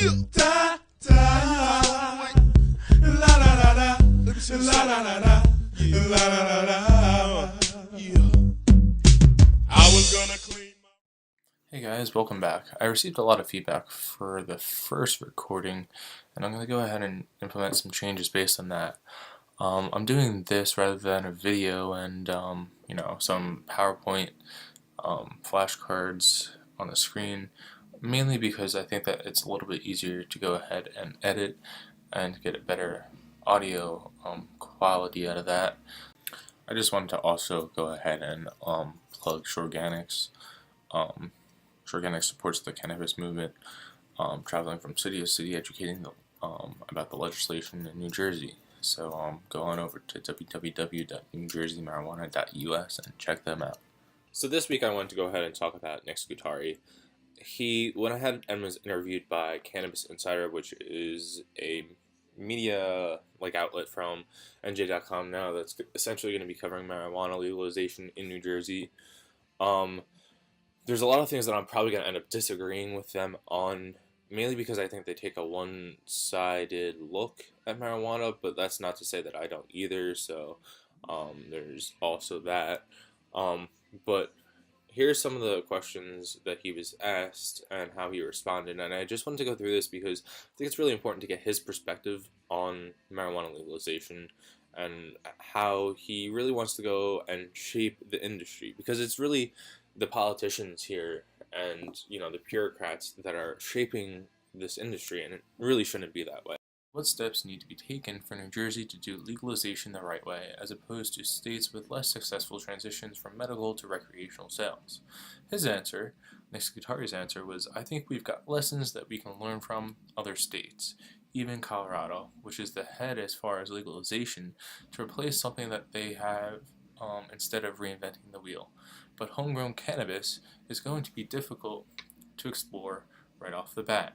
Da, da, la la la la, la la la la, la la la la. I was gonna clean my... Hey guys, welcome back. I received a lot of feedback for the first recording, and I'm going to go ahead and implement some changes based on that. I'm doing this rather than a video and, some PowerPoint flashcards on the screen, mainly because I think that it's a little bit easier to go ahead and edit and get a better audio quality out of that. I just wanted to also go ahead and plug Shorganics. Shorganics supports the cannabis movement, traveling from city to city, educating about the legislation in New Jersey. So go on over to www.newjerseymarijuana.us and check them out. So this week I wanted to go ahead and talk about Nick Scutari. He went ahead and was interviewed by Cannabis Insider, which is a media outlet from NJ.com now that's essentially going to be covering marijuana legalization in New Jersey. There's a lot of things that I'm probably going to end up disagreeing with them on, mainly because I think they take a one-sided look at marijuana, but that's not to say that I don't either, so there's also that. But here's some of the questions that he was asked and how he responded, and I just wanted to go through this because I think it's really important to get his perspective on marijuana legalization and how he really wants to go and shape the industry, because it's really the politicians here and the bureaucrats that are shaping this industry, and it really shouldn't be that way. What steps need to be taken for New Jersey to do legalization the right way, as opposed to states with less successful transitions from medical to recreational sales? His answer, Nick Scutari's answer, was, I think we've got lessons that we can learn from other states, even Colorado, which is the head as far as legalization, to replace something that they have instead of reinventing the wheel. But homegrown cannabis is going to be difficult to explore right off the bat.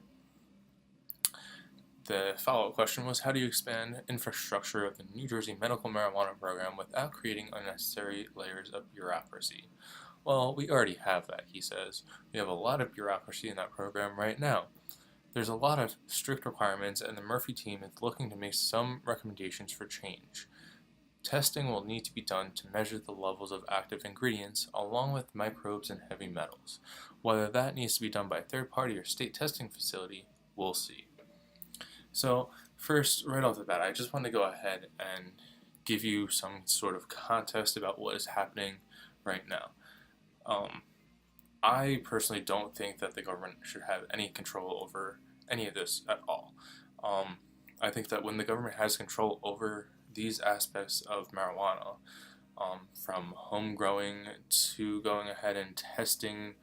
The follow-up question was, how do you expand infrastructure of the New Jersey medical marijuana program without creating unnecessary layers of bureaucracy? Well, we already have that, he says. We have a lot of bureaucracy in that program right now. There's a lot of strict requirements, and the Murphy team is looking to make some recommendations for change. Testing will need to be done to measure the levels of active ingredients, along with microbes and heavy metals. Whether that needs to be done by a third-party or state testing facility, we'll see. So first, right off the bat, I just want to go ahead and give you some sort of context about what is happening right now. I personally don't think that the government should have any control over any of this at all. I think that when the government has control over these aspects of marijuana, from home growing to going ahead and testing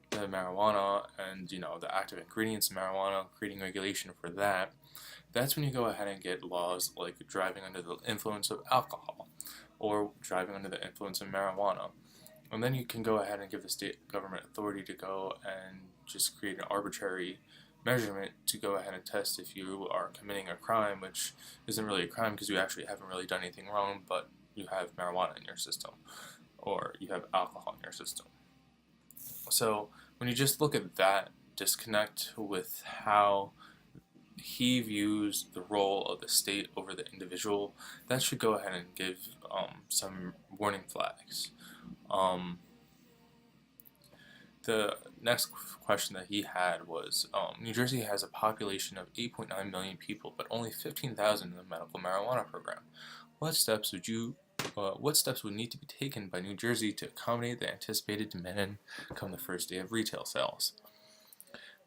the marijuana and the active ingredients in marijuana, creating regulation for that, that's when you go ahead and get laws like driving under the influence of alcohol or driving under the influence of marijuana. And then you can go ahead and give the state government authority to go and just create an arbitrary measurement to go ahead and test if you are committing a crime, which isn't really a crime because you actually haven't really done anything wrong, but you have marijuana in your system or you have alcohol in your system. So when you just look at that disconnect with how he views the role of the state over the individual, that should go ahead and give some warning flags. The next question that he had was, New Jersey has a population of 8.9 million people, but only 15,000 in the medical marijuana program. What steps would need to be taken by New Jersey to accommodate the anticipated demand come the first day of retail sales?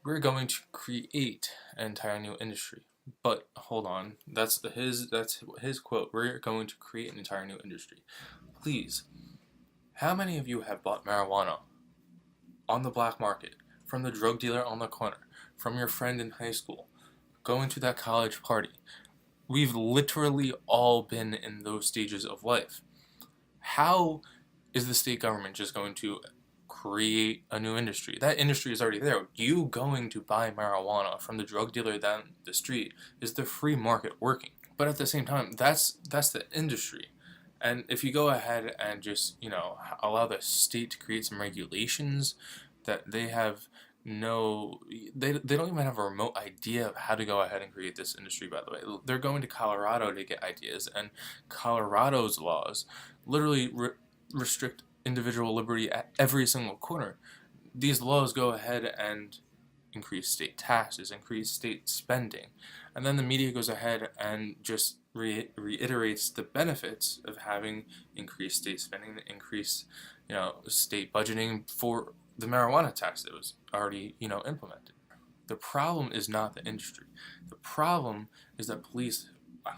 We're going to create an entire new industry. But hold on, that's his quote. We're going to create an entire new industry. Please, how many of you have bought marijuana on the black market, from the drug dealer on the corner, from your friend in high school, going to that college party? We've literally all been in those stages of life. How is the state government just going to create a new industry? That industry is already there. You going to buy marijuana from the drug dealer down the street is the free market working. But at the same time, that's the industry. And if you go ahead and just, allow the state to create some regulations that they have know, they don't even have a remote idea of how to go ahead and create this industry, by the way. They're going to Colorado to get ideas, and Colorado's laws literally restrict individual liberty at every single corner. These laws go ahead and increase state taxes, increase state spending, and then the media goes ahead and just reiterates the benefits of having increased state spending, increased, state budgeting for the marijuana tax that was already, implemented. The problem is not the industry. The problem is that police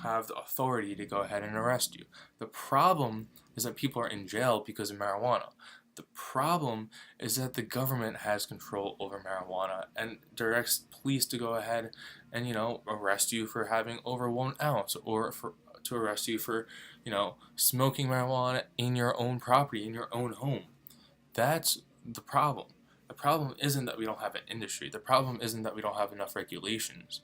have the authority to go ahead and arrest you. The problem is that people are in jail because of marijuana. The problem is that the government has control over marijuana and directs police to go ahead and, arrest you for having over 1 ounce, or to arrest you for, smoking marijuana in your own property, in your own home. That's the problem. The problem isn't that we don't have an industry. The problem isn't that we don't have enough regulations.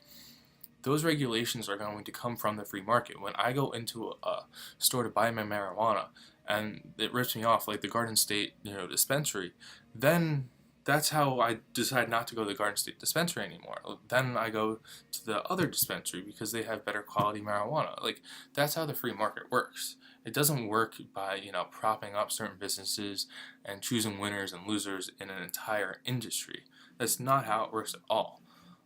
Those regulations are going to come from the free market. When I go into a store to buy my marijuana and it rips me off, like the Garden State, dispensary, then that's how I decide not to go to the Garden State dispensary anymore. Then I go to the other dispensary because they have better quality marijuana. Like, that's how the free market works. It doesn't work by, propping up certain businesses and choosing winners and losers in an entire industry. That's not how it works at all.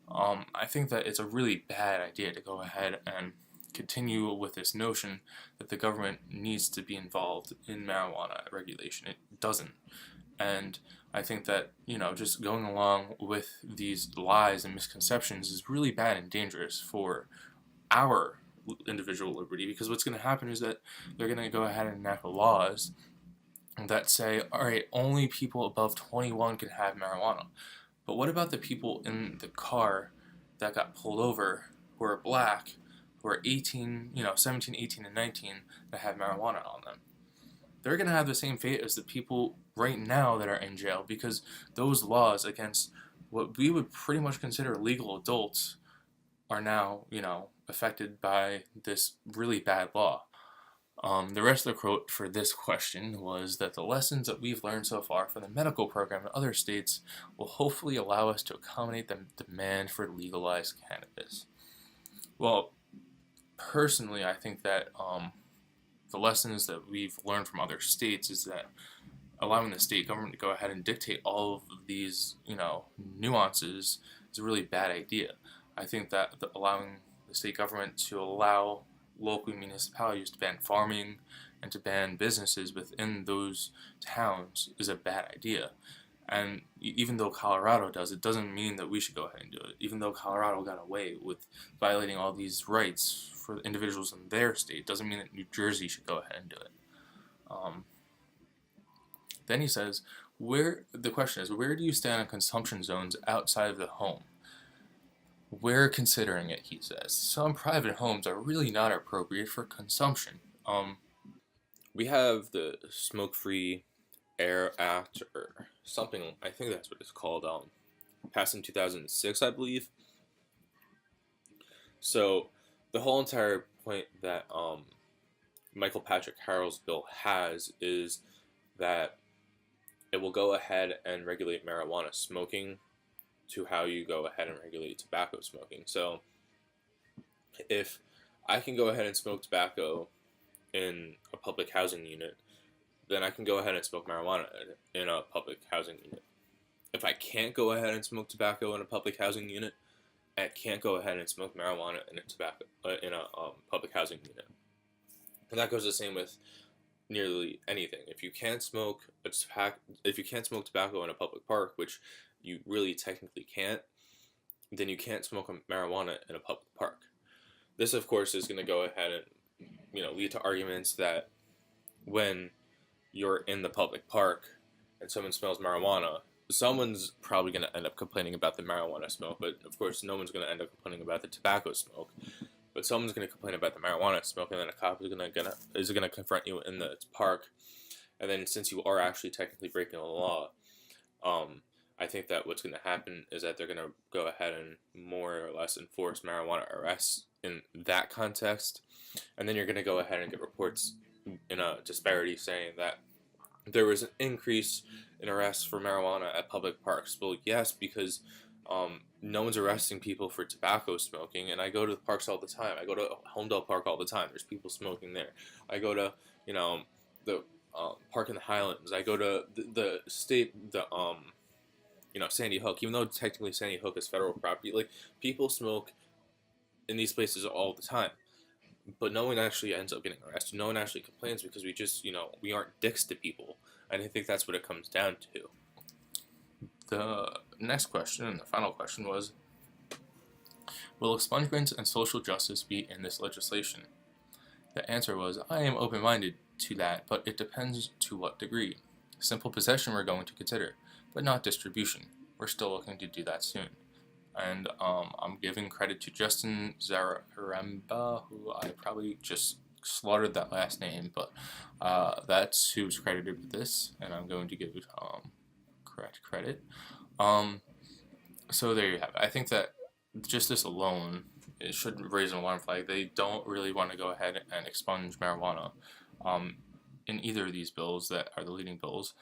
I think that it's a really bad idea to go ahead and continue with this notion that the government needs to be involved in marijuana regulation. It doesn't. And I think that, just going along with these lies and misconceptions is really bad and dangerous for our individual liberty, because what's going to happen is that they're going to go ahead and enact laws that say, all right, only people above 21 can have marijuana. But what about the people in the car that got pulled over who are black, who are 18, 17, 18, and 19 that have marijuana on them? They're going to have the same fate as the people right now that are in jail, because those laws against what we would pretty much consider legal adults are now, affected by this really bad law. The rest of the quote for this question was that the lessons that we've learned so far from the medical program in other states will hopefully allow us to accommodate the demand for legalized cannabis. Well, personally, I think that the lessons that we've learned from other states is that allowing the state government to go ahead and dictate all of these, nuances is a really bad idea. I think that allowing the state government to allow local municipalities to ban farming and to ban businesses within those towns is a bad idea. And even though Colorado does, it doesn't mean that we should go ahead and do it. Even though Colorado got away with violating all these rights for individuals in their state, doesn't mean that New Jersey should go ahead and do it. Then he says, the question is, where do you stand on consumption zones outside of the home? We're considering it, he says. Some private homes are really not appropriate for consumption. We have the Smoke-Free Air Act, or something, I think that's what it's called, passed in 2006, I believe. So, the whole entire point that Michael Patrick Carroll's bill has is that it will go ahead and regulate marijuana smoking to how you go ahead and regulate tobacco smoking. So if I can go ahead and smoke tobacco in a public housing unit, then I can go ahead and smoke marijuana in a public housing unit. If I can't go ahead and smoke tobacco in a public housing unit, I can't go ahead and smoke marijuana in a public housing unit. And that goes the same with nearly anything. If you can't smoke tobacco in a public park, which you really technically can't, then you can't smoke marijuana in a public park. This, of course, is going to go ahead and lead to arguments that when you're in the public park and someone smells marijuana, someone's probably going to end up complaining about the marijuana smoke, but of course no one's going to end up complaining about the tobacco smoke. But someone's going to complain about the marijuana smoke, and then a cop is going to confront you in the park. And then, since you are actually technically breaking the law, I think that what's going to happen is that they're going to go ahead and more or less enforce marijuana arrests in that context. And then you're going to go ahead and get reports in a disparity saying that there was an increase in arrests for marijuana at public parks. Well, yes, because no one's arresting people for tobacco smoking, and I go to the parks all the time. I go to Homedale Park all the time. There's people smoking there. I go to, the park in the Highlands. I go to the state, Sandy Hook. Even though technically Sandy Hook is federal property, like, people smoke in these places all the time. But no one actually ends up getting arrested. No one actually complains because we just, we aren't dicks to people. And I think that's what it comes down to. The next question, and the final question, was, will expungement and social justice be in this legislation? The answer was, I am open-minded to that, but it depends to what degree. Simple possession we're going to consider, but not distribution. We're still looking to do that soon. And I'm giving credit to Justin Zaremba, who I probably just slaughtered that last name, but that's who's credited with this, and I'm going to give correct credit. So there you have it. I think that just this alone, it should raise an alarm flag. They don't really want to go ahead and expunge marijuana in either of these bills that are the leading bills.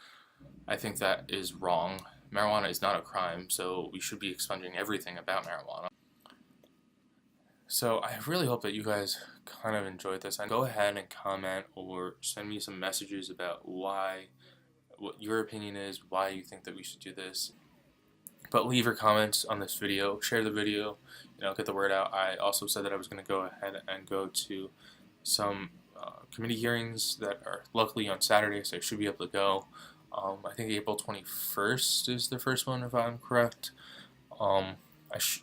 I think that is wrong. Marijuana is not a crime, so we should be expunging everything about marijuana. So I really hope that you guys kind of enjoyed this. And go ahead and comment or send me some messages about what your opinion is, why you think that we should do this. But leave your comments on this video, share the video, get the word out. I also said that I was going to go ahead and go to some committee hearings that are luckily on Saturday, so I should be able to go. I think April 21st is the first one, if I'm correct. I'm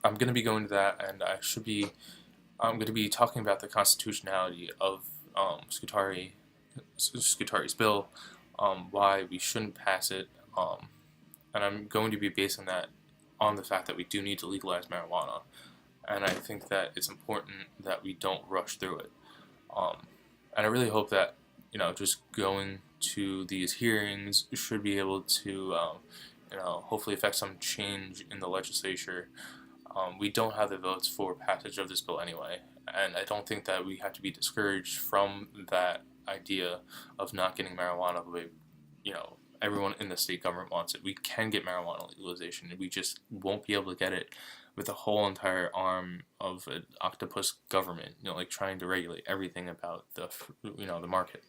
going to be going to that, and I'm going to be talking about the constitutionality of Scutari's bill, why we shouldn't pass it, and I'm going to be basing that on the fact that we do need to legalize marijuana, and I think that it's important that we don't rush through it. And I really hope that, just going to these hearings should be able to, hopefully affect some change in the legislature. We don't have the votes for passage of this bill anyway, and I don't think that we have to be discouraged from that idea of not getting marijuana the way, everyone in the state government wants it. We can get marijuana legalization, and we just won't be able to get it with the whole entire arm of an octopus government, trying to regulate everything about the market.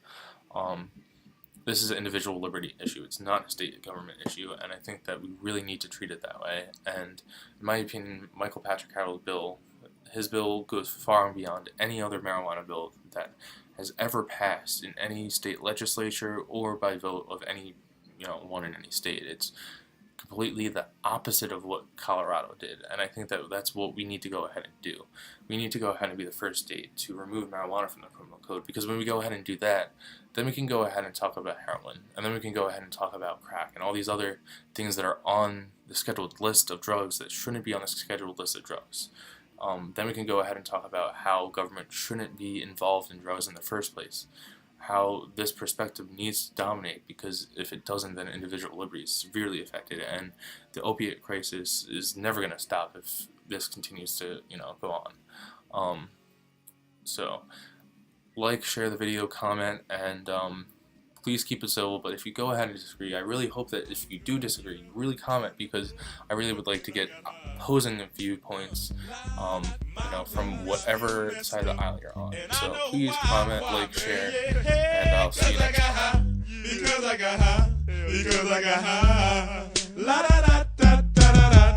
This is an individual liberty issue. It's not a state government issue, and I think that we really need to treat it that way. And in my opinion, Michael Patrick Carroll's bill, his bill goes far and beyond any other marijuana bill that has ever passed in any state legislature or by vote of any one in any state. It's completely the opposite of what Colorado did, and I think that that's what we need to go ahead and do. We need to go ahead and be the first state to remove marijuana from the criminal code, because when we go ahead and do that, then we can go ahead and talk about heroin, and then we can go ahead and talk about crack and all these other things that are on the scheduled list of drugs that shouldn't be on the scheduled list of drugs. Then we can go ahead and talk about how government shouldn't be involved in drugs in the first place, how this perspective needs to dominate, because if it doesn't, then individual liberty is severely affected, and the opiate crisis is never going to stop if this continues to, go on. So, share the video, comment, and please keep it civil. But if you go ahead and disagree, I really hope that if you do disagree, you really comment, because I really would like to get opposing viewpoints, from whatever side of the aisle you're on. So please comment, share, and I'll see you next time. Because I got high.